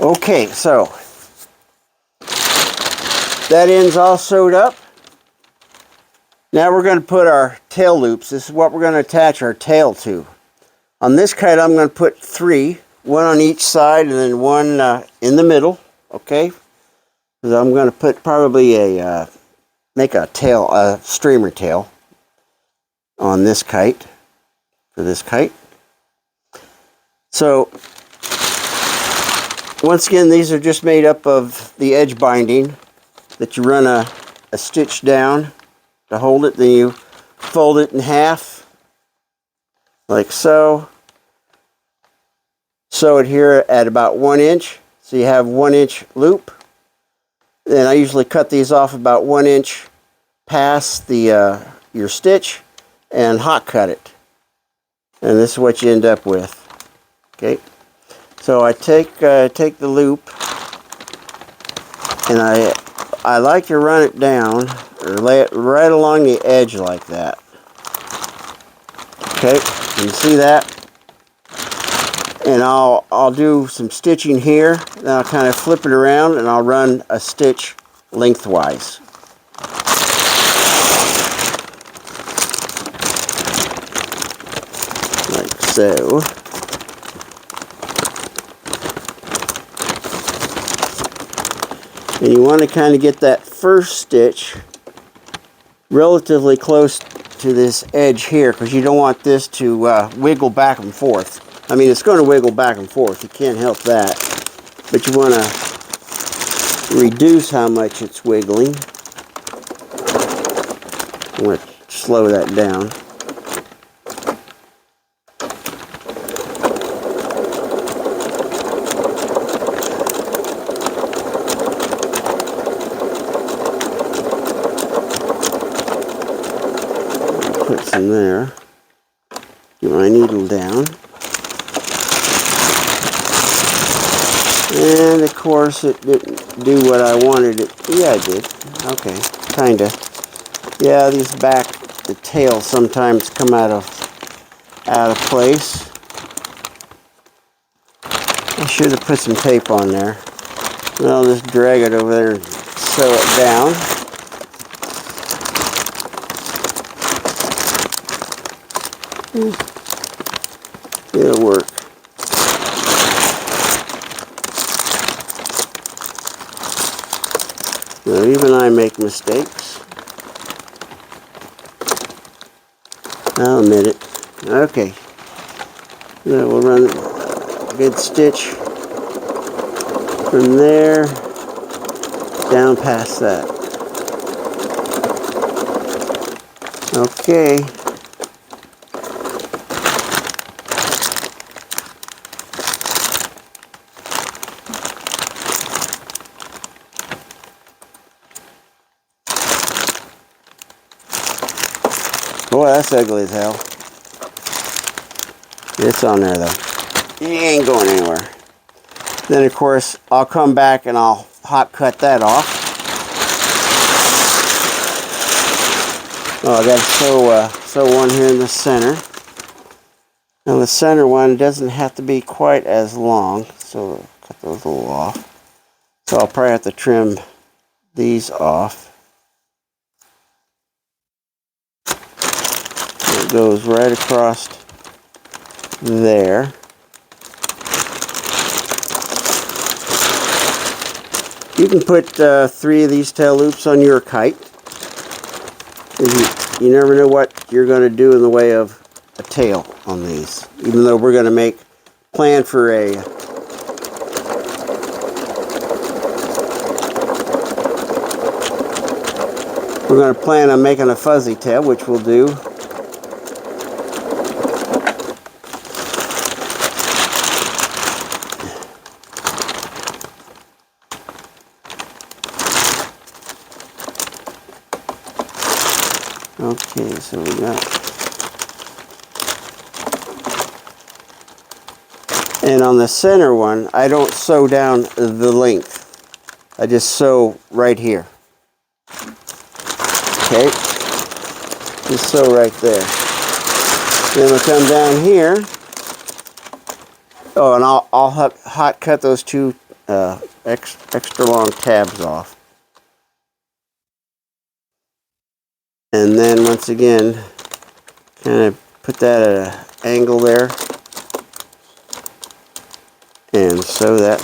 Okay, so that end's all sewed up. Now we're going to put our tail loops. This is what we're going to attach our tail to. On this kite, I'm going to put 3, one on each side and then one in the middle. Okay, because I'm going to put probably make a streamer tail on this kite, for this kite. So once again, these are just made up of the edge binding that you run a stitch down to hold it, then you fold it in half like so. Sew it here at about 1 inch, so you have 1 inch loop. Then I usually cut these off about 1 inch past the your stitch and hot cut it, and this is what you end up with. Okay, so I take the loop and I like to run it down or lay it right along the edge like that. Okay, you see that? And I'll do some stitching here, then I'll kind of flip it around and I'll run a stitch lengthwise. Like so. And you want to kind of get that first stitch relatively close to this edge here, because you don't want this to wiggle back and forth. I mean, it's going to wiggle back and forth, you can't help that, but you want to reduce how much it's wiggling. I'm going to slow that down. Put some there. Get my needle down. And of course it didn't do what I wanted it. Yeah, it did. Okay, kinda. Yeah, the tails sometimes come out of place. I should have put some tape on there. And I'll just drag it over there and sew it down. It'll work. Now, even I make mistakes. I'll admit it. Okay. Now we'll run a good stitch from there down past that. Okay. Boy, that's ugly as hell. It's on there though. It ain't going anywhere. Then of course I'll come back and I'll hot cut that off. Oh, I got to sew one here in the center. Now the center one doesn't have to be quite as long, so I'll cut those a little off. So I'll probably have to trim these off. It goes right across there. You can put 3 of these tail loops on your kite. You never know what you're going to do in the way of a tail on these. Even though we're going to plan for a we're going to plan on making a fuzzy tail, which we'll do. Okay, so we got, and on the center one, I don't sew down the length. I just sew right here. Okay, just sew right there. Then we'll come down here. Oh, and I'll hot cut those 2 extra long tabs off. And then once again, kind of put that at an angle there. And sew that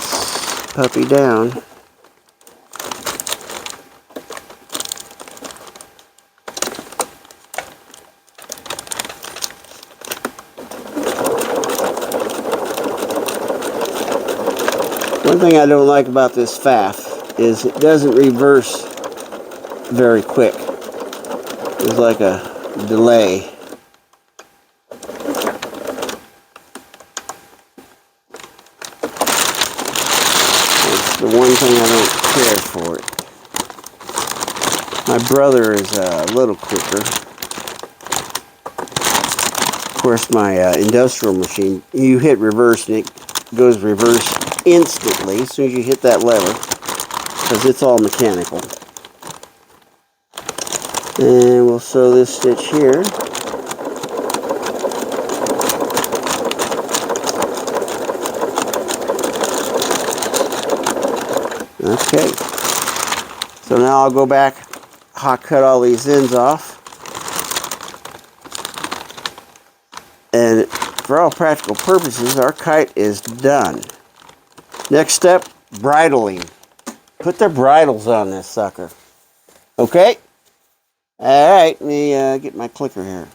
puppy down. One thing I don't like about this faff is it doesn't reverse very quick. There's like a delay. It's the one thing I don't care for it. My brother is a little quicker. Of course, my industrial machine, you hit reverse and it goes reverse instantly as soon as you hit that lever, because it's all mechanical. And we'll sew this stitch here. Okay. So now I'll go back, hot cut all these ends off. And for all practical purposes, our kite is done. Next step, bridling. Put the bridles on this sucker. Okay? Alright, let me get my clicker here.